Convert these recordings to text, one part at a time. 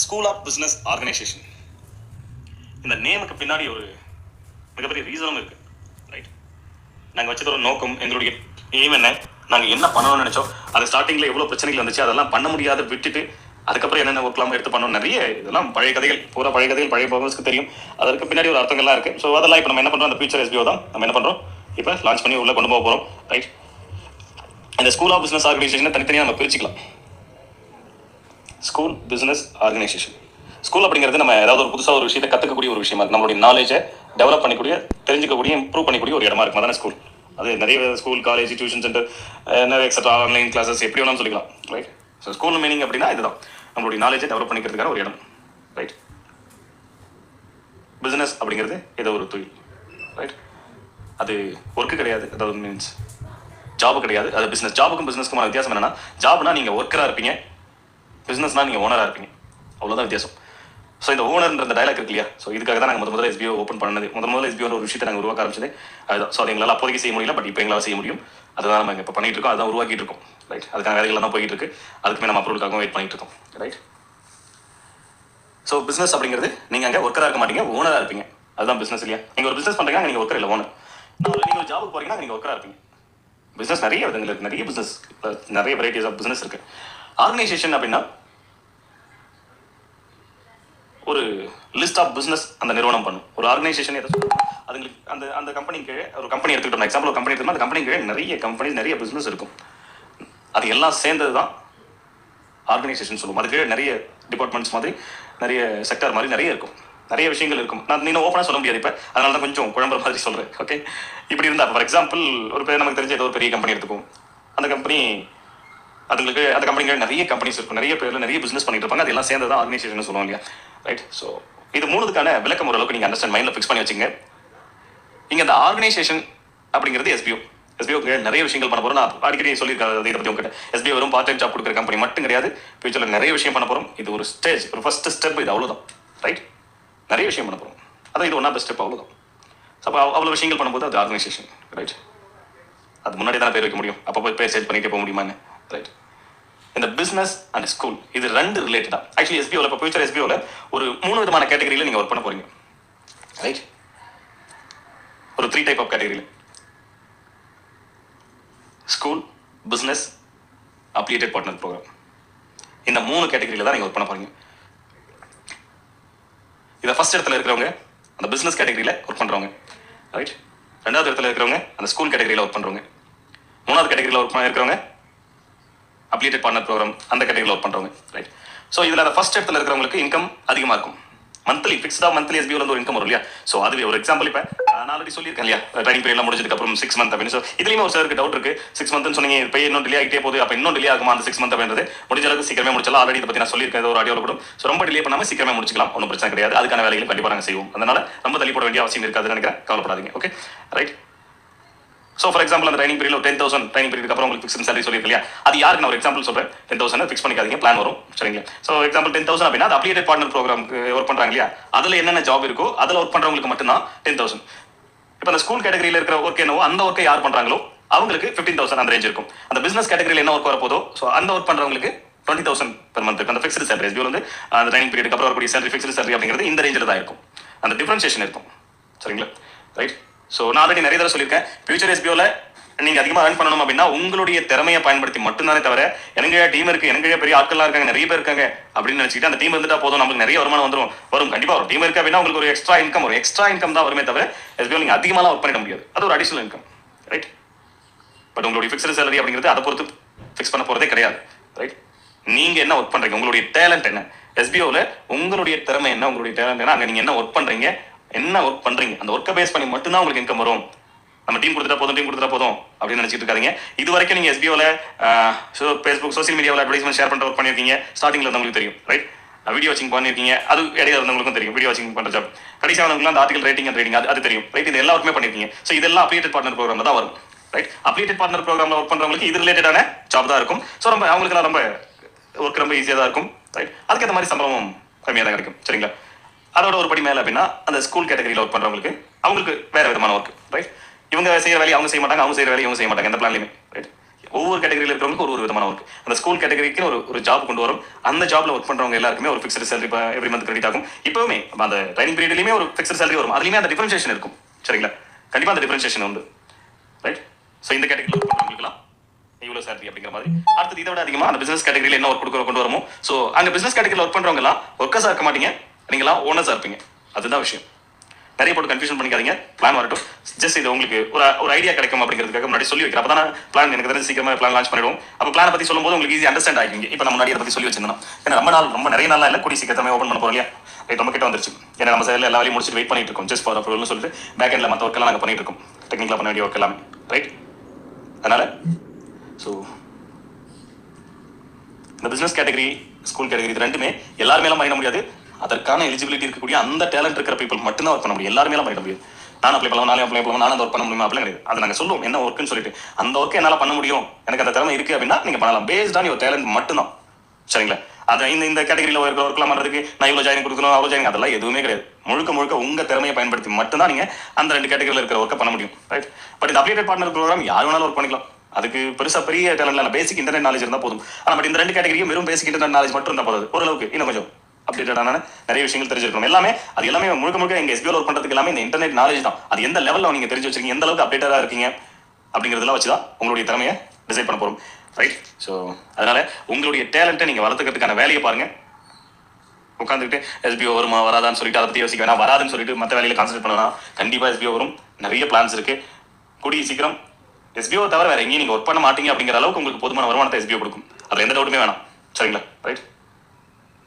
School of business organisation. இந்த நேமுக்கு பின்னாடி ஒரு மிகப்பெரிய ரீசனும் இருக்கு. ரைட், நாங்கள் வச்சது ஒரு நோக்கம், எங்களுடைய எய்ம் என்ன, நாங்கள் என்ன பண்ணணும்னு நினைச்சோம், அது ஸ்டார்டிங்கில் எவ்வளோ பிரச்சனைகள் வந்துச்சு, அதெல்லாம் பண்ண முடியாத விட்டுட்டு அதுக்கப்புறம் என்னென்ன ஒர்க்லாம் எடுத்து பண்ணணும். நிறைய இதெல்லாம் பழைய கதைகள், பூரா பழைய கதைகள், பழைய பர்பஸ்க்கு தெரியும். அதற்கு பின்னாடி ஒரு அர்த்தங்கள்லாம் இருக்குது. ஸோ அதெல்லாம் இப்போ நம்ம என்ன பண்ணுறோம், அந்த ஃபியூச்சர் எஸ்பிஓ தான் நம்ம என்ன பண்ணுறோம், இப்போ லான்ச் பண்ணி உள்ளே கொண்டு போக போகிறோம். ரைட், இந்த ஸ்கூல் ஆஃப் பிஸ்னஸ் ஆர்கனைசேஷனை தனித்தனியாக நம்ம பிரிச்சுக்கலாம். School business organisation. ஸ்கூல் அப்படிங்கிறது நம்ம ஏதாவது ஒரு புதுசாக ஒரு விஷயத்தை கற்றுக்கக்கூடிய ஒரு விஷயமா இருக்குது. நம்மளுடைய நாலேஜை டெவலப் பண்ணிக்கூடிய, தெரிஞ்சிக்கக்கூடிய, இம்ப்ரூவ் பண்ணிக்கூடிய ஒரு இடமா இருக்கும். அதான ஸ்கூல். அது நிறைய ஸ்கூல், காலேஜ், டியூஷன் சென்டர், நிறைய எக்ஸட்ரா, ஆன்லைன் கிளாஸஸ், எப்படி வேணாலும் சொல்லிக்கலாம். ரைட், ஸோ ஸ்கூல் மீனிங் அப்படின்னா இதுதான், நம்மளுடைய நாலேஜை டெவலப் பண்ணிக்கிறதுக்கான ஒரு இடம். ரைட், பிஸ்னஸ் அப்படிங்கிறது ஏதோ ஒரு தொழில். ரைட், அது ஒர்க்கு கிடையாது, அதாவது மீன்ஸ் ஜாபு கிடையாது, அது பிஸ்னஸ். ஜாபுக்கும் பிஸ்னஸ்க்குமான வித்தியாசம் என்னன்னா, ஜாப்னா நீங்கள் ஒர்க்கராக இருப்பீங்க, பிஸ்னஸ்னா நீங்கள் ஓனராக இருப்பீங்க, அவ்வளோதான் வித்தியாசம். ஸோ இந்த ஓனர்ன்ற அந்த டைலாக் இருக்கு இல்லையா, ஸோ இதுக்காக தான் நாங்கள் முதல்ல எஸ்பிஓ ஓப்பன் பண்ணது. முதல்ல எஸ்பிஓ ஒரு விஷயத்தை நாங்கள் உருவாக்க ஆரம்பிச்சது அதுதான். ஸோ அது எங்களால் அப்போதைக்கு செய்ய முடியல, பட் இப்போ எங்களால் செய்ய முடியும். அதுதான் நம்ம இப்போ பண்ணிட்டு இருக்கோம், அதுதான் உருவாக்கிட்டு இருக்கோம். ரைட், அதுக்கான வேலைகள் தான் போயிட்டு இருக்கு. அதுக்குமே நம்ம அப்ரூவலுக்காகவும் வெயிட் பண்ணிட்டு இருக்கோம். ரைட், ஸோ பிஸ்னஸ் அப்படிங்கிறது நீங்கள் அங்கே ஒர்க்கராக இருக்க மாட்டீங்க, ஓனராக இருப்பீங்க. அதுதான் பிஸ்னஸ் இல்லையா. நீங்கள் ஒரு பிஸ்னஸ் பண்ணுறீங்கன்னா நீங்கள் ஒர்க்கர் இல்லை, ஓனர். நீங்கள் ஒரு ஜாபுக்கு போறீங்கன்னா நீங்கள் ஒர்க்கராக இருப்பீங்க. பிஸ்னஸ் நிறைய விதங்கள் இருக்குது, நிறைய பிஸ்னஸ், நிறைய வெரைட்டிஸ் ஆஃப் பிஸ்னஸ் இருக்குது. ஆர்கனைசேஷன் அப்படின்னா ஒரு லிஸ்ட் ஆஃப் பிஸ்னஸ் அந்த நிறுவனம் பண்ணும். ஒரு ஆர்கனைசேஷன் எதை சொல்லுவோம், அதுங்களுக்கு அந்த அந்த கம்பெனி கீழே ஒரு கம்பெனி எடுத்துக்கிட்டோம். எக்ஸாம்பிள் ஒரு கம்பெனி எடுத்துக்கணும், அந்த கம்பெனி கீழே நிறைய கம்பெனிஸ், நிறைய பிஸ்னஸ் இருக்கும். அது எல்லாம் சேர்ந்தது தான் ஆர்கனைசேஷன் சொல்லுவோம். அது கீழே நிறைய டிபார்ட்மெண்ட்ஸ் மாதிரி, நிறைய செக்டர் மாதிரி நிறைய இருக்கும், நிறைய விஷயங்கள் இருக்கும். நான் இன்னும் ஓப்பனாக சொல்ல முடியாது இப்போ, அதனால தான் கொஞ்சம் குழம்புற மாதிரி சொல்கிறேன். ஓகே, இப்படி இருந்தால் ஃபார் எக்ஸாம்பிள் ஒரு பேர் நமக்கு தெரிஞ்ச ஏதோ ஒரு பெரிய கம்பெனி எடுத்துக்கும். அந்த கம்பெனி, அதுங்களுக்கு அந்த கம்பெனிகள் நிறைய கம்பெனிஸ் இருக்கும், நிறைய பேரில் நிறைய பிஸ்னஸ் பண்ணிட்டு இருப்பாங்க. அதெல்லாம் சேர்ந்து தான் ஆர்கனைசேஷன் சொல்லுவாங்க இல்லையா. ரைட், ஸோ இது மூணுக்கான விளக்கம் ஓரளவுக்கு நீங்கள் அண்டர்ஸ்டாண்ட் மைண்டில் ஃபிக்ஸ் பண்ணி வச்சுங்க. இங்கே இந்த ஆர்கனைசேஷன் அப்படிங்கிறது எஸ்பிஓ. எஸ்பிஓக்கு நிறைய விஷயங்கள் பண்ண போகிறோம். நான் அடிக்கடி சொல்லியிருக்காங்க இதை பற்றி உங்ககிட்ட. எஸ்பிஓ வெறும் பார்ட் டைம் ஜாப் கொடுக்குற கம்பெனி மட்டும் கிடையாது, ஃபியூச்சரில் நிறைய விஷயம் பண்ண போகிறோம். இது ஒரு ஸ்டேஜ், ஒரு ஃபர்ஸ்ட் ஸ்டெப், இது அவ்வளோதான். ரைட், நிறைய விஷயம் பண்ண போகிறோம், அதான் இது ஒன் ஆஃப் த ஸ்டெப், அவ்வளோதான். அப்போ அவ்வளோ விஷயங்கள் பண்ணும்போது அது ஆர்கனைசேஷன். ரைட், அது முன்னாடி தான் பேர் வைக்க முடியும், அப்போ போய் பேர் சேஞ்ச் பண்ணிட்டே போக முடியுமான்னு. ரைட், இந்த பிஸ்னஸ் அண்ட் ஸ்கூல் இது ரெண்டு ரிலேட்டடா. ஆக்சுவலி எஸ்பிஓவில் இப்போ ஃபியூச்சர் எஸ்பிஓவில் ஒரு 3 விதமான கேட்டகரியில் நீங்கள் ஒர்க் பண்ண போறீங்க. ரைட், ஒரு 3 டைப் ஆஃப் கேட்டகரியில் school, business, affiliated partner programme. இந்த 3 கேட்டகரியில் தான் நீங்கள் ஒர்க் பண்ண போறீங்க. இதை ஃபர்ஸ்ட் இடத்துல இருக்கிறவங்க அந்த பிஸ்னஸ் கேட்டகரியில் ஒர்க் பண்ணுறவங்க. ரைட், ரெண்டாவது இடத்துல இருக்கிறவங்க அந்த ஸ்கூல் கேட்டகரியில் ஒர்க் பண்ணுறவங்க. மூணாவது கேட்டகரியில் ஒர்க் பண்ண இருக்கிறவங்க அப்ளிகேட்டட் பார்ட்னர் ப்ரோக்ராம் அந்த கேட்டகரியில் ஒர்க் பண்ணுறவங்க. ரைட், ஸோ இதில் அந்த ஃபர்ஸ்ட் இடத்துல இருக்கிறவங்களுக்கு இன்கம் அதிகமாக இருக்கும். மந்த்லி ஃபிக்ஸ்டாக மந்த்லி எஸ்பிஓவில் வந்து ஒரு இன்கம் வரும் இல்லையா. ஸோ அதுவே ஒரு எக்ஸாம்பிள் இப்போ நான் ஆல்ரெடி சொல்லியிருக்கேன் இல்லையா, ட்ரைனிங் பீரியட்லாம் முடிஞ்சதுக்கப்புறம் 6 மந்த் அப்படின்னு. ஸோ இதுலேயுமே ஒரு சாருக்கு டவுட் இருக்குது, 6 மந்த்னு சொன்னீங்க, இப்போ இன்னும் டிலே ஆகிட்டே போகுது, அப்போ இன்னும் டிலே ஆகுமா அந்த 6 மந்த் அப்படின்றது. முடிஞ்ச அளவுக்கு சீக்கிரமே முடிச்சலாம். ஆல்ரெடி இதை பற்றி நான் சொல்லியிருக்கேன் ஒரு ஆடியோவில் கூட. ஸோ ரொம்ப டிலே பண்ணாமல் சீக்கிரமே முடிச்சிக்கலாம், ஒன்றும் பிரச்சனை கிடையாது. அதுக்கான வேலைகளை கண்டிப்பாக நாங்கள் செய்வோம். அதனால ரொம்ப தள்ளி போட வேண்டிய அவசியம் இருக்காதுன்னு நினைக்கிறேன், கவலைப்படாதீங்க. Okay, right. So for example அந்த ட்ரைனிங் பீரியட் 10,000 ட்ரைனிங் பீரியட் அப்புறம் உங்களுக்கு ஃபிக்ஸ் சேலரி சொல்லியிருக்கேன் இல்லையா. அது யாருக்கு நான் ஒரு எக்ஸாம்பிள் சொல்கிறேன். 10,000 ஃபிக்ஸ் பண்ணிக்காதீங்க, பிளான் வரும். சரிங்களா. ஸோ எக்ஸாம்பிள் 10,000 அப்படின்னா அது அப்ளிகேட்டட் பார்ட்னர் ப்ரோக்ராமுக்கு ஒர்க் பண்ணுறாங்க இல்லையா, அதில் என்னென்ன ஜாப் இருக்கோ அதில் ஒர்க் பண்ணுறவங்களுக்கு மட்டும்தான் 10,000. இப்போ அந்த ஸ்கூல் கேட்டகரியில் இருக்கிற ஒர்க் என்னவோ அந்த ஒர்க்கை யார் பண்ணுறாங்களோ அவங்களுக்கு 15,000 அந்த ரேஞ்ச் இருக்கும். அந்த பிஸ்னஸ் கேட்டகரியில் என்ன ஒர்க் வரப்போதோ ஸோ அந்த ஒர்க் பண்ணுறவங்களுக்கு 20,000 பெர் மந்த் அந்த ஃபிக்ஸ்டு சேலரி. எஸ்பிஓ வந்து அந்த ட்ரைனிங் பீரியடுக்கு அப்புறம் வரக்கூடிய சேலரி, ஃபிக்ஸ்டு சேலரி அப்படிங்கிறது இந்த ரேஞ்சில் தான் இருக்கும். அந்த டிஃபரன்ஷியேஷன் இருக்கும். சரிங்களா. ரைட், ஸோ நான் ஆல்ரெடி நிறைய தடவை சொல்லியிருக்கேன், ஃபியூச்சர் எஸ்பிஓவில் நீங்கள் அதிகமாக ரன் பண்ணணும் அப்படின்னா உங்களுடைய திறமையை பயன்படுத்தி மட்டும்தானே தவிர, எனக்கு டீம் இருக்குது, எனக்கு பெரிய ஆட்கள்லாம் இருக்காங்க, நிறைய பேர் இருக்காங்க அப்படின்னு நினச்சிக்கிட்டு அந்த டீம் வந்துட்டா போதும் நம்மளுக்கு நிறைய வருமானம் வரும். கண்டிப்பாக ஒரு டீம் இருக்குது அப்படின்னா உங்களுக்கு ஒரு எக்ஸ்ட்ரா இன்கம் தான் வருமே தவிர எஸ்பிஓ நீங்கள் அதிகமாக ஒர்க் பண்ணிட முடியாது. அது ஒரு அடிஷனல் இன்கம். ரைட், பட் உங்களுடைய ஃபிக்ஸ்டு சேலரி அப்படிங்கிறது அதை பொறுத்து ஃபிக்ஸ் பண்ண போகிறதே கிடையாது. ரைட், நீங்கள் என்ன ஒர்க் பண்ணுறீங்க, உங்களுடைய டேலண்ட் என்ன, எஸ்பிஓவில் உங்களுடைய திறமை என்ன, உங்களுடைய டேலண்ட் என்ன, அங்கே நீங்கள் என்ன ஒர்க் பண்ணுறீங்க, அந்த ஒர்க்கை பேஸ் பண்ணி மட்டும்தான் உங்களுக்கு இன்கம் வரும். நம்ம டீம் கொடுத்துட்டா போதும் அப்படின்னு நினைச்சிட்டு இருக்காதீங்க. இது வரைக்கும் நீங்க எஸ்பிஓவில் ஃபேஸ்புக், சோசியல் மீடியாவில் அட்வர்டைஸ்மெண்ட் ஷேர் பண்ணுற ஒர்க் பண்ணியிருக்கீங்க. ஸ்டார்டிங்ல இருந்தவங்களுக்கு தெரியும். ரைட், வீடியோ வாட்சிங் பண்ணியிருக்கீங்க, அது இடையில இருந்தவங்களுக்கும் தெரியும். வீடியோ வாட்சிங் பண்ணுற ஜாப் கடைசியாக வந்தவங்களுக்கு அந்த ஆர்டிகல் ரைட்டிங் அண்ட் ரீடிங் அது தெரியும். ரைட், இது எல்லா ஒர்க்குமே பண்ணியிருக்கீங்க. ஸோ இதெல்லாம் அப்ளிகேட்டட் பார்ட்னர் ப்ரோக்ராம்ல தான் வரும். ரைட், அப்ளிகேட்டட் பார்ட்னர் ப்ரோக்ராம்ல ஒர்க் பண்ணுறவங்களுக்கு இது ரிலேட்டடான ஜாப் தான் இருக்கும். ஸோ அவங்களுக்குலாம் ரொம்ப ஒர்க் ரொம்ப ஈஸியாக தான் இருக்கும். ரைட், அதுக்கேற்ற மாதிரி சம்பளமும் கம்மியாக தான் கிடைக்கும். சரிங்களா. அதோட ஒரு படி மேலே அப்படின்னா அந்த ஸ்கூல் கேட்டகரியில் ஒர்க் பண்ணுறவங்களுக்கு அவங்களுக்கு வேற விதமான ஒர்க். ரைட், இவங்க செய்யற வேலையை அவங்க செய்ய மாட்டாங்க, அவங்க செய்யற வேலையை இவங்க செய்ய மாட்டாங்க, எந்த பிளான்லையுமே. ரைட், ஒவ்வொரு கேட்டகரியில் இருக்கிறவங்களுக்கு ஒரு விதமான ஒர்க். அந்த ஸ்கூல் கேட்டகரிக்கு ஒரு ஜாப் கொண்டு வரும். அந்த ஜாப்ல ஒர்க் பண்றவங்க எல்லாருக்குமே ஒரு fixed salary every month credit ஆகும். இப்பவுமே அந்த ட்ரைனிங் பீரியட்லயுமே ஒரு ஃபிக்ஸ்டு சேலரி வரும். அதுலயுமே அந்த டிஃபரன்ஷியேஷன் இருக்கும். சரிங்களா? கண்டிப்பா அந்த டிஃபரன்ஷியேஷன் உண்டு. ரைட்? ஸோ இந்த கேட்டகரியில் ஒர்க் பண்றவங்களுக்குலாம் இவ்வளோ சேலரி அப்படிங்கிற மாதிரி. அடுத்தது இதை விட அதிகமாக அந்த பிசினஸ் கேட்டகரியில் என்ன ஒர்க் கொண்டு வரமோ, ஸோ அங்கே பிசினஸ் கேட்டகரியில் ஒர்க் பண்றவங்க எல்லாம் ஒர்க்கர்ஸா இருக்க மாட்டீங்க, நீங்களாம் ஓனர்ஸா இருப்பீங்க. அதுதான் விஷயம். நிறைய போட்டு கன்ஃபியூஷன் பண்ணிக்காதீங்க. பிளான் வரட்டும். ஜஸ்ட் இது உங்களுக்கு ஒரு ஐடியா கிடைக்கும் அப்படிங்கிறதுக்காக முன்னாடி சொல்லி வைக்கிறேன். அப்போ தான் பிளான் எனக்கு தெரிஞ்சு சீக்கிரமா பிளான் லான்ச் பண்ணிடுவோம். அப்போ பிளான் பற்றி சொல்லும்போது உங்களுக்கு ஈஸி அண்டர்ஸ்டாண்ட் ஆகிங்க. இப்போ நம்ம முன்னாடி அதை பற்றி சொல்லி வச்சிருந்தோம். ஏன்னா ரொம்ப நிறைய நாள் இல்லை, கூடி சீக்கிரமே ஓப்பன் பண்ண போறோம் இல்லையா? ரைட், நம்ம கிட்ட வந்துருச்சு. ஏன்னா நம்ம சைடில் எல்லா வேலையும் முடிச்சுட்டு வெயிட் பண்ணிட்டு இருக்கோம். ஜஸ்ட் ஃபார் அப்ரூவல்னு சொல்லிட்டு பேக் எண்டில் மற்ற ஒர்க் எல்லாம் நாங்கள் பண்ணிட்டு இருக்கோம். டெக்னிக்கலாக பண்ண வேண்டிய ஒர்க் எல்லாமே. ரைட், அதனால ஸோ இந்த பிசினஸ் கேட்டகரி, ஸ்கூல் கேட்டகரி இது ரெண்டுமே எல்லாருமே எல்லாம் பண்ணிட முடியாது. அதற்கான எலிஜிபிலிட்டி இருக்கக்கூடிய அந்த டேலண்ட் இருக்கிற பீப்புள் மட்டும் தான் ஒர்க் பண்ண முடியும். எல்லாருமே எல்லாம் பண்ணிட முடியும். நான் அப்ளை பண்ணலாம், நானே அப்ளை பண்ணலாம், நானும் ஒர்க் பண்ண முடியுமா அப்படிலாம் கிடையாது. அது நாங்கள் சொல்லுவோம் என்ன ஒர்க்குன்னு சொல்லிட்டு. அந்த ஒர்க்கை என்னால் பண்ண முடியும், எனக்கு அந்த திறமை இருக்கு அப்படின்னா நீங்க பண்ணலாம். பேஸ்ட் ஆன் யுவர் டேலண்ட் மட்டும்தான். சரிங்களா? அதை இந்த கேட்டகரியில் இருக்கிற ஒர்க்லாம் பண்ணுறதுக்கு நான் இவ்வளோ ஜாயின் கொடுக்கணும், அவ்வளோ ஜாயின், அதெல்லாம் எதுவுமே கிடையாது. முழுக்க உங்க திறமையை பயன்படுத்தி மட்டும்தான் நீங்க அந்த 2 கேட்டகரியில் இருக்கிற ஒர்க்கை பண்ண முடியும். ரைட்? பட் இந்த அப்டேட்டட் பார்ட்னர் ப்ரோக்ராம் யார் வேணாலும் ஒர்க் பண்ணிக்கலாம். அதுக்கு பெரிய டேலண்ட் இல்லை, பேசிக் இன்டர்நெட் நாலேஜ் இருந்தால் போதும். ஆனால் பட் இந்த 2 கேட்டகரியும் வெறும் பேசிக் இன்டர்நெட் நாலேஜ் மட்டும் இருந்தால் போதும். ஓரளவுக்கு இன்னும் கொஞ்சம் அப்டேட்டடான நிறைய விஷயங்கள் தெரிஞ்சிருக்கணும். அது எல்லாமே முழுக்க எங்க எஸ்பிஓ ஒர்க் பண்றதுக்கு எல்லாமே இந்த இன்டர்நெட் நாலேஜ் தான். அது எந்த லெவலில் நீங்க தெரிஞ்சு வச்சிருக்கீங்க, எந்த அளவுக்கு அப்டேட்டடா இருக்கீங்க அப்படிங்கிறதெல்லாம் வச்சுதான் உங்களுடைய திறமையை டிசைட் பண்ண போறோம். ரைட்? ஸோ அதனால உங்களுடைய டேலண்ட்டை நீங்க வளர்த்துக்கிறதுக்கான வேலையை பாருங்க. உட்காந்துக்கிட்டு எஸ்பிஓ வருமா வராதான்னு சொல்லிட்டு அதை பத்தி யோசிக்க வேணாம். வராதுன்னு சொல்லிட்டு மற்ற வேலையில கான்சென்ட்ரேட் பண்ணலாம். கண்டிப்பா எஸ்பிஓ வரும். நிறைய பிளான்ஸ் இருக்கு. கூடிய சீக்கிரம் எஸ்பிஓ தவிர வேற எங்கேயும் நீங்க ஒர்க் பண்ண மாட்டீங்க அப்படிங்கிற அளவுக்கு உங்களுக்கு போதுமான வருமானத்தை எஸ்பிஓ கொடுக்கும். அதுல எந்த டவுட்டுமே வேணாம். சரிங்களா? ரைட்,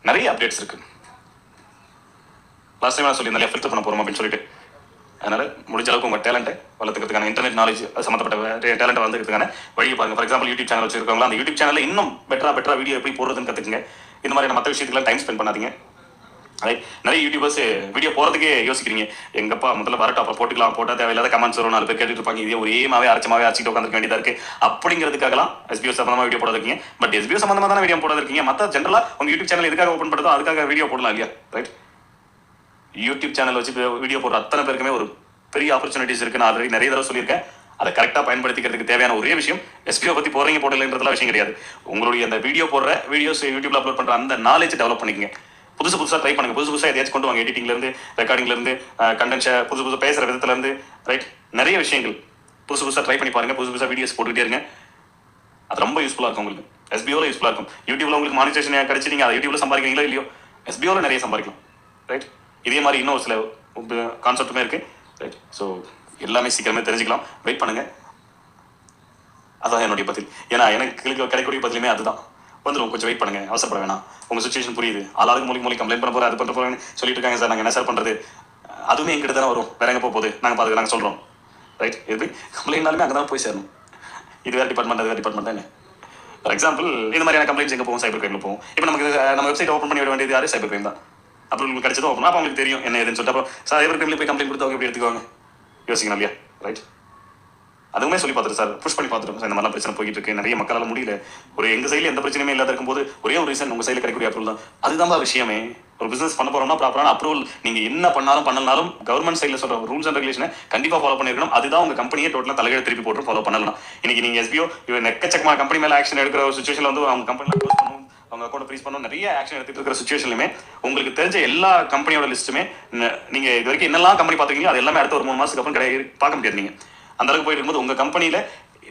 நிறைய அப்டேட்ஸ் இருக்கு. லாஸ்ட் டைம் நான் சொல்லியிருந்தேன் ஃபில்டர் பண்ண போறோம் அப்படின்னு சொல்லிட்டு. அதனால முடிஞ்ச அளவுக்கு உங்க டேலண்ட்டை வளர்த்துக்கிறதுக்கான இன்டர்நெட் நாலேஜ் சம்மந்தப்பட்ட டேலண்ட்டை வளர்த்துக்கிறதுக்கான வழியை பாருங்க. ஃபார் எக்ஸாம்பிள் யூடியூப் சேனல் வச்சிருக்கவங்க அந்த யூடியூப் சேனலில் இன்னும் பெட்டரா வீடியோ எப்படி போடுறதுன்னு கற்றுக்குங்க. இந்த மாதிரி மற்ற விஷயத்துக்குலாம் டைம் ஸ்பெண்ட் பண்ணாதீங்க. நிறைய யூடியூபர்ஸ் வீடியோ போறதுக்கே யோசிக்கிறீங்க. எங்கப்பா முதல்ல வரட்டும் அப்புறம் போட்டுக்கலாம், போட்டா தேவையில்லாத கமெண்ட்ஸ் வரும், 4 பேர் கேட்டுட்டு இருப்பாங்க, இதே ஒரே அரைச்சிட்டு உட்காந்து வேண்டியதா இருக்கு அப்படிங்கிறதுக்காகலாம் எஸ்பிஓ சம்பந்தமா வீடியோ போட இருக்கீங்க. பட் எஸ்பிஓ சம்பந்தமா தானே வீடியோ போட இருக்கீங்க. மற்ற ஜென்ரலா உங்க யூடியூப் சேனல் எதுக்காக ஓப்பன் பண்ணுறதோ அதுக்காக வீடியோ போடலாம் இல்லையா? ரைட், யூடியூப் சேனல் வச்சு வீடியோ போடுற அத்தனை பேருக்குமே ஒரு பெரிய ஆப்பர்ச்சுனிட்டிஸ் இருக்கு. நான் ஆல்ரெடி நிறைய தடவை சொல்லியிருக்கேன். அதை கரெக்டாக பயன்படுத்திக்கிறதுக்கு தேவையான ஒரே விஷயம் எஸ்பிஓ பத்தி போறீங்க போடலைன்றதுலாம் விஷயம் கிடையாது. உங்களுடைய அந்த வீடியோஸ் யூடியூப்ல அப்லோட் பண்ற அந்த நாலேஜ் டெவலப் பண்ணிக்கங்க. புதுசாக ட்ரை பண்ணுங்க. புதுசாக எதையாச்சும் கொண்டு வாங்க. எடிட்டிங்ல இருந்து, ரெக்கார்டிங்ல இருந்து, கண்டென்ட் புதுசு பேசுற விதத்துல இருந்து, ரைட், நிறைய விஷயங்கள் புதுசாக ட்ரை பண்ணி பாருங்க. புதுசாக வீடியோஸ் போட்டுக்கிட்டே இருங்க. அது ரொம்ப யூஸ்ஃபுல்லா இருக்கும் உங்களுக்கு. எஸ்பிஓல யூஸ்ஃபுல்லா இருக்கும். யூடியூப்ல உங்களுக்கு மானிட்டேஷன் கிடைச்சி நீங்க அதை யூடியூப்ல சம்பாதிக்கிறீங்களோ இல்லையோ, எஸ்பிஓல நிறைய சம்பாதிக்கலாம். ரைட், இதே மாதிரி இன்னும் சில கான்செப்ட்டுமே இருக்கு. ரைட், ஸோ எல்லாமே சீக்கிரமே தெரிஞ்சுக்கலாம். வெயிட் பண்ணுங்க. அதான் என்னுடைய பதில். ஏன்னா எனக்கு கிடைக்கக்கூடிய பதிலுமே அதுதான். வந்துடும், கொஞ்சம் வெயிட் பண்ணுங்க, அவசரப்பட வேணாம். உங்க சுச்சுவேஷன் புரியுது. ஆளாளுக்கு மூலி கம்ப்ளைண்ட் பண்ண போறேன், அது பண்ண போறேன்னு சொல்லிட்டு இருக்காங்க சார். நாங்கள் என்ன சார் பண்றது? அதுவுமே எங்கிட்ட தானே வரும். வேற எங்க போகுது? நாங்கள் சொல்றோம். ரைட், எப்படி கம்ப்ளைண்ட்னாலுமே அங்கே தான் போய் சேரணும். இது வேற டிபார்ட்மெண்ட், அது வேற டிபார்ட்மெண்ட் தானே. ஃபார் எக்ஸாம்பிள் இந்த மாதிரியான கம்ப்ளைண்ட்ஸ் எங்கே போகும்? சைபர் கிரைம்ல போகும். இப்போ நம்ம வெப்சைட் ஓப்பன் பண்ணி விட வேண்டியது யாரு? சைபர் கிரைம் தான். அப்புறம் உங்களுக்கு கிடைச்சதும் ஓப்பன், அப்போ உங்களுக்கு தெரியும் என்ன ஏதுன்னு சொல்லிட்டு. அப்புறம் சைபர் கிரைம்ல போய் கம்ப்ளைண்ட் கொடுத்தவங்க எப்படி எடுத்துக்குவாங்க? யோசிக்கணும் இல்லையா? ரைட், அதுவுமே சொல்லி பார்த்துட்டு சார், புஷ் பண்ணி பார்த்துட்டு இந்த மாதிரிலாம் பிரச்சனை போயிட்டு இருக்கு, நிறைய மக்களால் முடியல, எங்க சைடில் எந்த பிரச்சனையுமே இல்லாத இருக்கும்போது ஒரே ஒரு ரீசன் உங்க சைடில் கிடைக்கக்கூடிய அப்ரூவல் தான். அதுதான் விஷயமே. ஒரு பிசினஸ் பண்ண போறோம்னா ப்ராப்பரான அப்ரூவல் நீங்க என்ன பண்ணாலும் கவர்மெண்ட் சைடில் சொல்ற ரூல்ஸ் அண்ட் ரெகுலேஷனை கண்டிப்பா ஃபாலோ பண்ணிருக்கணும். அதுதான் உங்க கம்பெனியை டோட்டலா தலைகீழ திருப்பி போட்டு ஃபாலோ பண்ணலாம். இன்னைக்கு நீங்க எஸ்பிஓ நெக்கச்சக்கமான கம்பெனி மேல ஆக்ஷன் எடுக்கிற ஒரு சுச்சுவேஷன்ல வந்து அவங்க கம்பெனில க்ளோஸ் பண்ணணும், அவங்க அக்கௌண்ட் ஃப்ரீஸ் பண்ணணும், நிறைய ஆக்ஷன் எடுத்துட்டு இருக்கிற சுச்சுவேஷன்லுமே உங்களுக்கு தெரிஞ்ச எல்லா கம்பெனியோட லிஸ்ட்டுமே நீங்க இது வரைக்கும் என்னெல்லாம் கம்பெனி பார்த்துருக்கீங்க அது எல்லாமே அடுத்த ஒரு 3 மாசத்துக்கு அப்புறம் பார்க்க முடியாது. நீங்க அந்த அளவுக்கு போயிட்டு இருக்கும்போது உங்க கம்பெனியில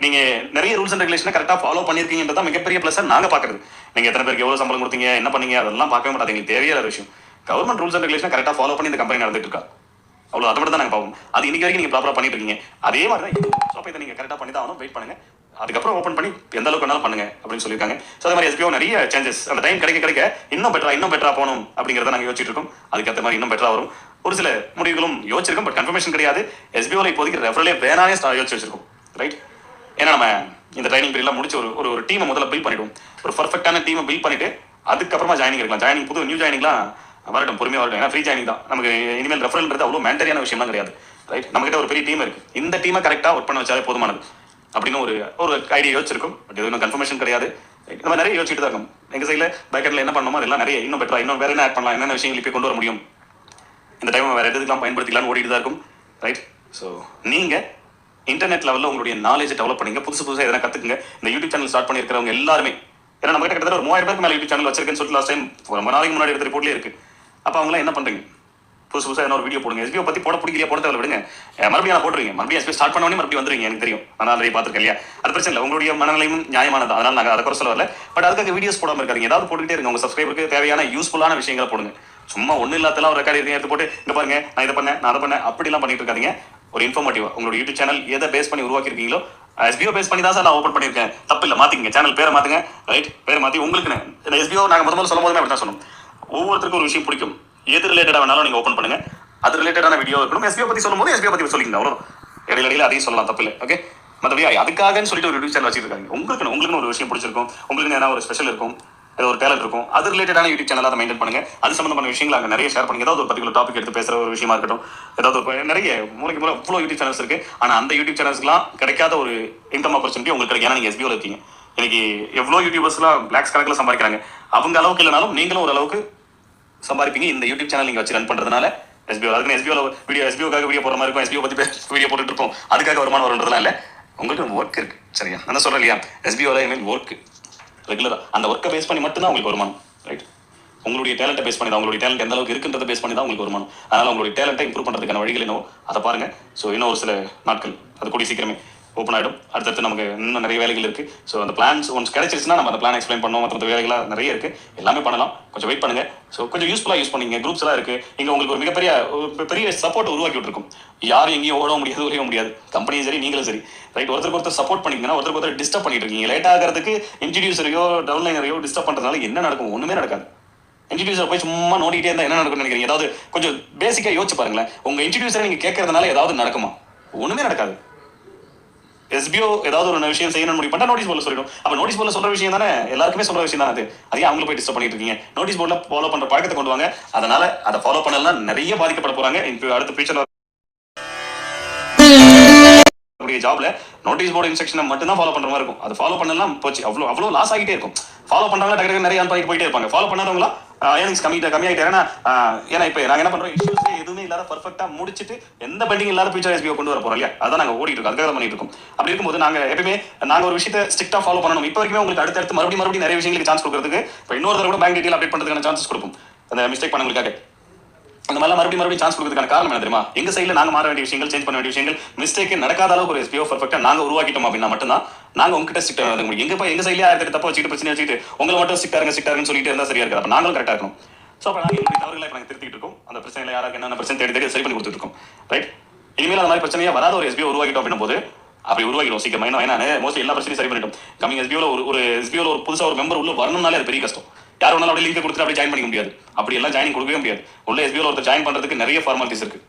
நீங்க நிறைய ரூல்ஸ் அண்ட் ரெகுலேஷனை கரெக்டா ஃபாலோ பண்ணிருக்கீங்கன்றதா மிகப்பெரிய பிளஸ் நாங்க பாக்குறது. நீங்க எத்தனை பேருக்கு எவ்வளவு சம்பளம் கொடுத்தீங்க, என்ன பண்ணீங்க, அதெல்லாம் பார்க்கவே மாட்டாங்க. எங்களுக்கு தேவையான விஷயம் கவர்மெண்ட் ரூல்ஸ் அண்ட் ரெகுலேஷன் கரெக்டா ஃபாலோ பண்ணி இந்த கம்பெனி நடந்துட்டு இருக்கா, அவ்வளவு. அதை மட்டும் தான் நாங்க பார்ப்போம். அது இன்னைக்கு வரைக்கும் நீங்க ப்ராப்பரா பண்ணிட்டு இருக்கீங்க. அதே மாதிரி தான் இதை நீங்க கரெக்டா பண்ணி தான் ஆகணும். வெயிட் பண்ணுங்க, அதுக்கப்புறம் ஓப்பன் பண்ணி எந்த அளவுக்கு வேணாலும் பண்ணுங்க அப்படின்னு சொல்லியிருக்காங்க. ஸோ அதே மாதிரி எஸ்பிஓ நிறைய சேஞ்சஸ் அந்த டைம் கிடைக்க இன்னும் பெட்டரா போகணும் அப்படிங்கிறத நாங்கள் யோசிச்சுட்டு இருக்கோம். அதுக்கேற்ற மாதிரி இன்னும் பெட்டரா வரும். ஒரு சில முடிவுகளும் யோசிச்சிருக்கோம், பட் கன்ஃபர்மேஷன் கிடையாது. எஸ்பிஓல இப்போதைக்கு ரெஃபரலே வேணானே யோசிச்சு வச்சிருக்கோம். ரைட், ஏன்னா நம்ம இந்த ட்ரைனிங் பீரியட்லாம் முடிச்சு ஒரு டீமை முதல்ல பில்ட் பண்ணிடுவோம். ஒரு பர்ஃபெக்டான டீமை பில்ட் பண்ணிட்டு அதுக்கப்புறமா ஜாயினிங் இருக்கலாம். ஜாயினிங் புது நியூ ஜாயினிங்லாம் வரட்டும், பொறுமையாக வரட்டும். ஏன்னா ஃப்ரீ ஜாயினிங் தான். நமக்கு இனிமேல் ரெஃபரல்ன்றது அவ்வளோ மேண்டரியான விஷயம்லாம் கிடையாது. ரைட், நம்மகிட்ட ஒரு பெரிய டீம் இருக்கு. இந்த டீமை கரெக்டாக ஒர்க் பண்ண வச்சாலே போதுமானது அப்படின்னு ஒரு ஐடியா யோசிச்சிருக்கும். பட் எதுவும் கன்ஃபர்மேஷன் கிடையாது. நம்ம நிறைய யோசிச்சுட்டு தான் இருக்கோம். எங்க சைடில் பேக்கெட்ல என்ன பண்ணணுமோ அதெல்லாம் நிறைய இன்னும் பெட்டரா இன்னும் வேற என்ன ஆட் பண்ணலாம், என்னென்ன விஷயங்கள் இப்போ கொண்டு வர முடியும், இந்த டைம் வேற எதுக்கெல்லாம் பயன்படுத்திக்கலாம்னு ஓடிட்டு தான் இருக்கும். ரைட், ஸோ நீங்க இன்டர்நெட் லெவலில் உங்களுடைய நாலேஜ் டெவலப் பண்ணுங்க. புதுசாக எதனா கற்றுக்குங்க. இந்த யூடியூப் சேனல் ஸ்டார்ட் பண்ணியிருக்கிறவங்க எல்லாருமே, ஏன்னா நம்ம கிட்ட ஒரு 3000 பேருக்கு மேலே யூடியூப் சேனல் வச்சிருக்கேன்னு சொல்லிட்டு லாஸ்ட் டைம் ரொம்ப நாளைக்கு முன்னாடி எடுத்த ரிப்போர்ட்லேயே இருக்கு. அப்போ அவங்களாம் என்ன பண்ணுறீங்க? புதுசாக என்ன ஒரு வீடியோ போடுங்க. எஸ்பிஓ பற்றி போட பிடிக்கலையா, போட தேவை விடுங்க. மறுபடியும் நான் போட்டுருவீங்க. மறுபடியும் எஸ்பிஓ ஸ்டார்ட் பண்ணவொடனே மறுபடியும் வந்துருவீங்க. எனக்கு தெரியும், நான் ஆல்ரெடி பார்த்துருக்கேன் இல்லையா. அது பிரச்சனை இல்லை, உங்களுடைய மனநிலையும் நியாயமானது. அதனால் நாங்கள் அதை குறை சொல்ல வரல. பட் அதுக்காக வீடியோஸ் போடாமல் இருக்காங்க. ஏதாவது போட்டுக்கிட்டே இருங்க. உங்கள் சப்ஸ்கிரைபருக்கு தேவையான யூஸ்ஃபுல்லான விஷயங்களை போடுங்க. சும்மா ஒன்றும் இல்லாதெல்லாம் ஒரு ரெக்கார்டு எடுத்து போட்டு இங்கே பாருங்க நான் இதை பண்ணேன் நான் அதை பண்ணேன் அப்படிலாம் பண்ணிட்டு இருக்காதீங்க. ஒரு இன்ஃபர்மேட்டிவா உங்களோட யூடியூப் சேனல் எதை பேஸ் பண்ணி உருவாக்கிருக்கீங்களோ, எஸ்பிஓ பேஸ் பண்ணி தான் சார் நான் ஓப்பன் பண்ணியிருக்கேன், தப்பு இல்லை, மாற்றிங்க. சேனல் பேரை மாற்றுங்க. ரைட், பேரை மாற்றி உங்களுக்கு இந்த எஸ்பிஓ நாங்கள் முதல்ல சொல்லும் போதுமே அப்படி தான் சொன்னோம். ஒவ்வொருத்தருக்கும் ஒரு விஷயம் பிடிக்கும். எது ரிலேட்டடாக வேணாலும் நீங்கள் ஓப்பன் பண்ணுங்க. அது ரிலேட்டடான வீடியோ இருக்கணும். எஸ்பிஓ பற்றி சொல்லும் போது எஸ்பிஓ பற்றி சொல்லிங்க. அவ்வளோ இடையில அதையும் சொல்லலாம், தப்பு இல்லை. ஓகே, மற்றபடி அதுக்காகன்னு சொல்லிட்டு ஒரு யூடியூப் சேனல் வச்சிருக்காங்க. உங்களுக்கு ஒரு விஷயம் பிடிச்சிருக்கும், உங்களுக்கு என்ன ஒரு ஸ்பெஷல் இருக்கும், ஏதோ ஒரு டேலண்ட் இருக்கும், அது ரிலேட்டடான யூடியூப் சேனல் அதை மெயின்டைன் பண்ணுங்க. அது சம்பந்தமான விஷயங்கள் அங்கே நிறைய ஷேர் பண்ணுங்க. ஏதாவது ஒரு பர்டிகுலர் டாபிக் எடுத்து பேசுகிற ஒரு விஷயமா இருக்கட்டும், ஏதாவது ஒரு நிறைய மூளைக்கு மூலம் இவ்வளோ யூடியூப் சேனல்ஸ் இருக்கு. ஆனால் அந்த யூடியூப் சேனல்ஸ்லாம் கிடைக்காத ஒரு இன்கம் ஆப்பர்ச்சுனிட்டி உங்களுக்கு கிடைக்கும். ஏன்னா நீங்கள் எஸ்பிஓவில் இருக்கீங்க. இன்னைக்கு எவ்வளோ யூடியூபர்ஸ்லாம் லேக்ஸ் கணக்கில் சம்பாதிக்கிறாங்க. அவங்க அளவுக்கு இல்லைனாலும் நீங்களும் ஒரு அளவுக்கு சம்பாதிப்பீங்க. இந்த யூடியூப் சேனல் நீங்கள் வச்சு ரன் பண்ணுறதுனால எஸ்பிஓ அதுக்கு எஸ்பிஓக்காக வீடியோ போடுற மாதிரி இருக்கும். எஸ்பிஓ பற்றி வீடியோ போட்டுட்டு இருப்போம், அதுக்காக வருமானம் வருன்றதுலாம் இல்லை. உங்களுக்கு ஒர்க் இருக்கு, சரியா? நான் சொல்கிறேன் இல்லையா, எஸ்பிஓவில் இனிமேல் ஒர்க் ரெகுலராக அந்த ஒர்க்கை பேஸ் பண்ணி மட்டும்தான் உங்களுக்கு வருமானம். ரைட், உங்களுடைய டேலண்ட்டை பேஸ் பண்ணி தான், உங்களுடைய டேலண்ட் எந்த அளவுக்கு இருக்குன்றதை பேஸ் பண்ணி தான் உங்களுக்கு வருமானம். அதனால் உங்களுடைய டேலண்ட்டை இம்ப்ரூவ் பண்ணுறதுக்கான வழிகள் என்னவோ அதை பாருங்கள். ஸோ இன்னும் ஒரு சில நாட்கள் அது கூடிய சீக்கிரமே ஓப்பன் ஆகிடும். அடுத்தடுத்து நமக்கு இன்னும் நிறைய வேலைகள் இருக்குது. ஸோ அந்த பிளான்ஸ் ஒன்ஸ் கிடைச்சிருச்சுன்னா நம்ம அந்த பிளான் எக்ஸ்பிளைன் பண்ணோம். மற்ற வேலைகளாக நிறைய இருக்குது, எல்லாமே பண்ணலாம். கொஞ்சம் வெயிட் பண்ணுங்கள். ஸோ கொஞ்சம் யூஸ்ஃபுல்லாக யூஸ் பண்ணிங்க. குரூப்ஸ் எல்லாம் இருக்குது. இங்கே உங்களுக்கு ஒரு பெரிய சப்போர்ட் உருவாக்கி விட்டுருக்கும். யாரும் எங்கேயும் ஓட முடியாது, ஒரே முடியாது. கம்பெனியும் சரி, நீங்களும் சரி. ரைட், ஒருத்தர் சப்போர்ட் பண்ணிங்கன்னா ஒருத்தர் டிஸ்டர்ப் பண்ணிட்டு இருக்கீங்க. லேட் ஆகிறதுக்கு இன்ட்ரடியூசரையோ டவுன்லைனரையோ டிஸ்டர்ப் பண்ணுறதுனால என்ன நடக்கும்? ஒன்றுமே நடக்காது. இன்ட்ரடியூசர் போய் சும்மா நோண்டிகிட்டே இருந்தால் என்ன நடக்கும்னு நினைக்கிறீங்க? ஏதாவது கொஞ்சம் பேசிக்காக யோசிச்சு பாருங்களேன். உங்கள் இன்ட்ரடியூசரை நீங்கள் கேட்கறதுனால ஏதாவது நடக்குமா? ஒன்றுமே நடக்காது. எஸ்பிஓ ஏதாவது ஒரு விஷயம் செய்யணும்னு முடிவு பண்ணா நோட்டீஸ் போர்டில் சொல்லிடும். அப்போ நோட்டீஸ் போர்டில் சொல்ற விஷயம் தானே எல்லாருக்குமே சொல்ற விஷயம் தானே. அது அதே அவங்களும் போய் டிஸ்டர்ப் பண்ணிட்டு இருக்கீங்க. நோட்டீஸ் போர்டில் ஃபாலோ பண்ற பழக்கத்தை கொண்டு வாங்க. அதனால அதை ஃபாலோ பண்ணலாம் நிறைய பாதிக்கப்பட போறாங்க. இப்போ அடுத்த ஃபியூச்சர்ல ஜாப்ல நோட்டீஸ் போர்டு இன்ஸ்ட்ரக்ஷனை மட்டும் தான் ஃபாலோ பண்ற மாதிரி இருக்கும். அது ஃபாலோ பண்ணலாம் போச்சு, அவ்வளோ லாஸ் ஆகிட்டே இருக்கும். ஃபாலோ பண்றவங்க டக்கு நிறைய பண்ணிட்டு போயிட்டே இருப்பாங்க. ஃபாலோ பண்ணாதவங்களா ஏர்னிங்ஸ் கம்மியாயிட்டே. ஏன்னா இப்போ நாங்கள் என்ன பண்றோம், இஷ்யூஸ் எதுவுமே இல்லாத பர்ஃபெக்டா முடிச்சுட்டு எந்த பெண்டிங் இல்லாத ஃபியூச்சர் எஸ்பிஓ கொண்டு வர போறோம் இல்லையா. அதான் நாங்கள் ஓடிட்டு இருக்கோம், அதுக்காக பண்ணிட்டு இருக்கோம். அப்படி இருக்கும்போது நாங்கள் ஒரு விஷயத்தை ஸ்ட்ரிக்டா ஃபாலோ பண்ணணும். இப்போ வரைக்கும் உங்களுக்கு அடுத்தடுத்து மறுபடியும் நிறைய விஷயங்களுக்கு சான்ஸ் கொடுக்கறதுக்கு இப்போ இன்னொரு கூட பேங்க் டீடைல் அப்டேட் பண்றதுக்கான சான்சஸ் கொடுப்போம். அந்த மிஸ்டேக் பண்ணவங்களுக்காக இந்த மாதிரிலாம் மறுபடியும் சான்ஸ் கொடுக்கறதுக்கான காரணம் என்ன தெரியுமா? எங்க சைட்ல நாங்க மாற வேண்டிய விஷயங்கள், சேஞ்ச் பண்ண வேண்டிய விஷயங்கள், மிஸ்டேக் நடக்காத அளவுக்கு ஒரு எஸ்பிஓ பர்ஃபெக்ட்டா நாங்க உருவாக்கிட்டோம் அப்படின்னா மட்டும்தான் நாங்க உங்ககிட்ட ஸ்ட்ரிக்டா இருக்க முடியும். எங்க சைட்லயே ஆயிரத்தி தப்பா வச்சுட்டு பிரச்சனை வச்சுட்டு உங்களை மட்டும் ஸ்ட்ரிக்டாருன்னு சொல்லிட்டு இருந்தா சரியா இருக்காது. அப்ப நாங்களும் கரெக்டா இருக்கணும். ஸோ அப்போ நாங்கள் எங்களுடைய தவறுகளை நாங்கள் திருத்திட்டு இருக்கோம். அந்த பிரச்சனைகளை யாராவது என்னென்ன பிரச்சனை தேடி சரி பண்ணி கொடுத்துட்டு இருக்கோம். ரைட், இனிமேல் அந்த மாதிரி பிரச்சனையா வராத ஒரு எஸ்பிஓ உருவாக்கிட்டோம் அப்படின்னும் போது அப்படி உருவாக்கிடும் சீக்கிரம். ஏன்னா மோஸ்ட்லி எல்லா பிரச்சனையும் சரி பண்ணிட்டோம். கம்மிங் எஸ்பிஓல ஒரு புதுசாக ஒரு மெம்பர் உள்ள வரணும்னாலே அது பெரிய கஷ்டம். யார் வேணாலும் அப்படியே லிங்க் கொடுத்துட்டு அப்படியே ஜாயின் பண்ணிக்க முடியாது. அப்படி எல்லாம் ஜாயின் கொடுக்கவே முடியாது. உள்ள எஸ்பிஓல ஒருத்தர் ஜாயின் பண்றதுக்கு நிறைய ஃபார்மாலிட்டிஸ் இருக்கு.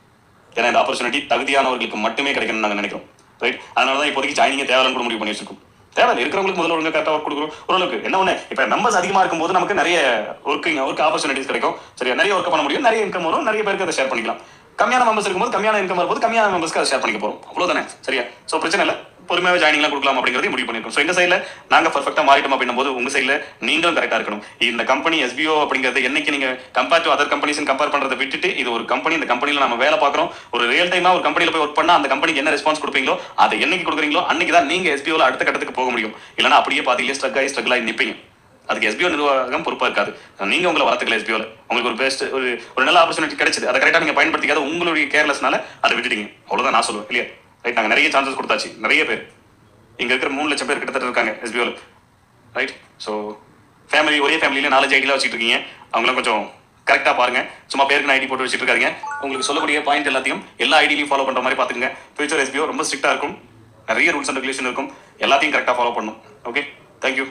ஏன்னா இந்த ஆப்பர்ச்சுனிட்டி தகுதியானவர்களுக்கு மட்டுமே கிடைக்கணும்னு நாங்கள் நினைக்கிறோம். ரைட், அதனால தான் இப்போதைக்கு ஜாயினிங்க தேவையான கூட முடிவு பண்ணி வச்சிருக்கோம். தேவை இருக்கிறவங்களுக்கு முதல்ல ஒழுங்காக கரெக்டாக ஒர்க் கொடுக்குறோம். ஓரளவுக்கு என்ன ஒன்று, இப்போ மெம்பர்ஸ் அதிகமாக இருக்கும்போது நமக்கு நிறைய ஒர்க் ஆப்பர்ச்சுனிட்டிஸ் கிடைக்கும். சரியா, நிறைய ஒர்க் பண்ண முடியும், நிறைய இன்கம் வரும், நிறைய பேருக்கு அதை ஷேர் பண்ணிக்கலாம். கம்மியான மெம்பர்ஸ் இருக்கும்போது கம்மியான இன்கம் வரும்போது கம்மியான மெம்பர்ஸ்க்கு அதை ஷேர் பண்ணிக்க போகிறோம். அவ்வளோதானே, சரியா? ஸோ பிரச்சனை இல்லை, பொறுமையாக ஜாயினிங்லாம் கொடுக்கலாம் அப்படிங்கிறது முடிவு பண்ணிருக்கோம். ஸோ எங்கள் சைடில் நாங்கள் பர்ஃபெக்டாக மாறிட்டோம் அப்படின்னும் போது உங்கள் சைடில் நீங்களும் கரெக்டாக இருக்கணும். இந்த கம்பெனி எஸ்பிஓ அப்படிங்கிறது என்னைக்கு நீங்கள் compare to other companies compare பண்ணுறதை விட்டுட்டு இது ஒரு கம்பெனி, இந்த கம்பெனியில் நம்ம வேலை பார்க்குறோம், ஒரு ரியல் டைமாக ஒரு கம்பெனியில் போய் ஒர்க் பண்ணால் அந்த கம்பெனிக்கு என்ன ரெஸ்பான்ஸ் கொடுப்பீங்களோ அதை என்னைக்கு கொடுக்குறீங்களோ அன்னைக்கு தான் நீங்கள் எஸ்பிஓவில் அடுத்த கட்டத்துக்கு போக முடியும். இல்லைனா அப்படியே பாதியிலே ஸ்ட்ரகிள் ஆகி நிற்பீங்க. அதுக்கு எஸ்பிஓ நிர்வாகம் பொறுப்பாக இருக்காது. நீங்கள் உங்களை வளர்த்துக்கல எஸ்பிஓவில் உங்களுக்கு ஒரு பெஸ்ட் ஒரு நல்ல ஆப்பர்ச்சுனிட்டி கிடைச்சது, அதை கரெக்டாக நீங்கள் பயன்படுத்திக்காத உங்களுடைய கேர்லெஸ்னால அதை விட்டுட்டீங்க. அவ்வளோதான் நான் சொல்லுவேன் இல்லையா. ரைட், நாங்கள் நிறைய சான்சஸ் கொடுத்தாச்சு. நிறைய பேர் இங்கே இருக்கிற 3 லட்சம் பேர் கிட்டத்தட்ட இருக்காங்க எஸ்பிஓவில். ரைட், ஸோ ஒரே ஃபேமிலியில் 4 ஐடியில் வச்சுட்டு இருக்கீங்க. அவங்களாம் கொஞ்சம் கரெக்டாக பாருங்க. சும்மா பேருக்கு ஐடி போட்டு வச்சுட்டு இருக்காங்க. உங்களுக்கு சொல்லக்கூடிய பாயிண்ட் எல்லாத்தையும் எல்லா ஐடியிலையும் ஃபாலோ பண்ணுற மாதிரி பார்த்துங்க. ஃபியூச்சர் எஸ்பிஓ ரொம்ப ஸ்ட்ரிக்டாக இருக்கும், நிறைய ரூல்ஸ் அண்ட் ரெகுலேஷன் இருக்கும், எல்லாத்தையும் கரெக்டாக ஃபாலோ பண்ணணும். Okay, thank you.